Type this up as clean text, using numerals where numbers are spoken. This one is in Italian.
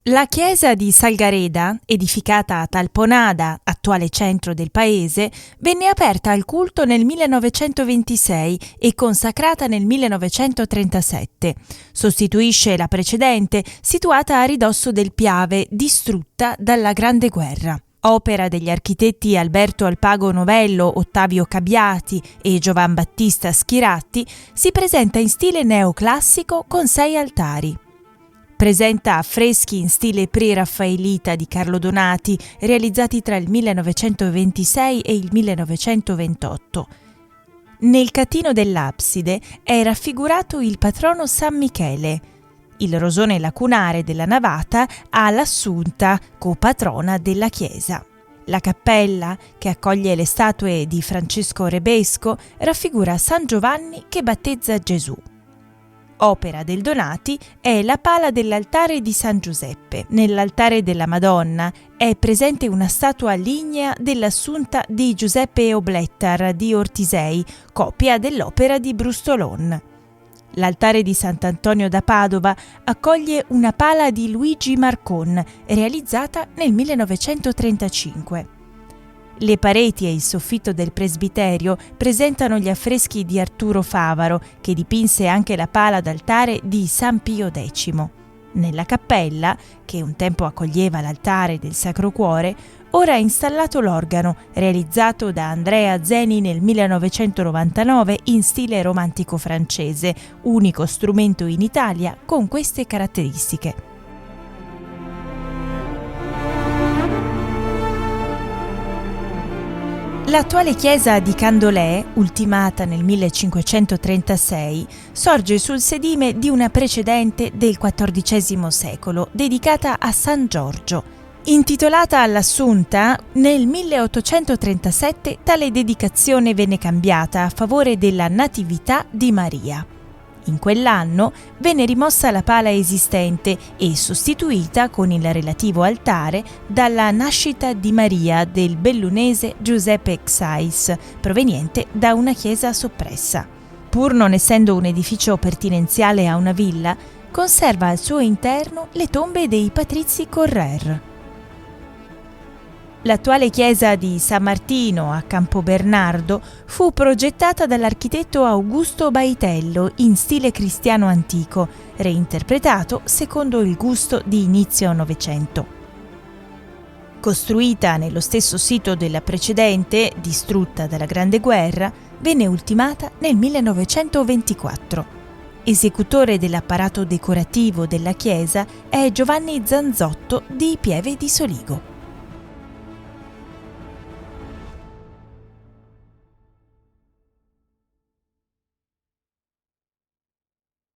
La chiesa di Salgareda, edificata a Talponada, attuale centro del paese, venne aperta al culto nel 1926 e consacrata nel 1937. Sostituisce la precedente, situata a ridosso del Piave, distrutta dalla Grande Guerra. Opera degli architetti Alberto Alpago Novello, Ottavio Cabbiati e Giovan Battista Schiratti, si presenta in stile neoclassico con 6 altari. Presenta affreschi in stile pre-raffaelita di Carlo Donati, realizzati tra il 1926 e il 1928. Nel catino dell'abside è raffigurato il patrono San Michele. Il rosone lacunare della navata ha l'Assunta, copatrona della chiesa. La cappella, che accoglie le statue di Francesco Rebesco, raffigura San Giovanni che battezza Gesù. Opera del Donati è la pala dell'altare di San Giuseppe. Nell'altare della Madonna è presente una statua lignea dell'Assunta di Giuseppe Oblettar di Ortisei, copia dell'opera di Brustolon. L'altare di Sant'Antonio da Padova accoglie una pala di Luigi Marcon, realizzata nel 1935. Le pareti e il soffitto del presbiterio presentano gli affreschi di Arturo Favaro, che dipinse anche la pala d'altare di San Pio X. Nella cappella, che un tempo accoglieva l'altare del Sacro Cuore, ora è installato l'organo, realizzato da Andrea Zeni nel 1999 in stile romantico francese, unico strumento in Italia con queste caratteristiche. L'attuale chiesa di Candolè, ultimata nel 1536, sorge sul sedime di una precedente del XIV secolo, dedicata a San Giorgio. Intitolata all'Assunta, nel 1837 tale dedicazione venne cambiata a favore della Natività di Maria. In quell'anno venne rimossa la pala esistente e sostituita con il relativo altare dalla Nascita di Maria del bellunese Giuseppe Xais, proveniente da una chiesa soppressa. Pur non essendo un edificio pertinenziale a una villa, conserva al suo interno le tombe dei patrizi Correr. L'attuale chiesa di San Martino a Campobernardo fu progettata dall'architetto Augusto Baitello in stile cristiano antico, reinterpretato secondo il gusto di inizio Novecento. Costruita nello stesso sito della precedente, distrutta dalla Grande Guerra, venne ultimata nel 1924. Esecutore dell'apparato decorativo della chiesa è Giovanni Zanzotto di Pieve di Soligo.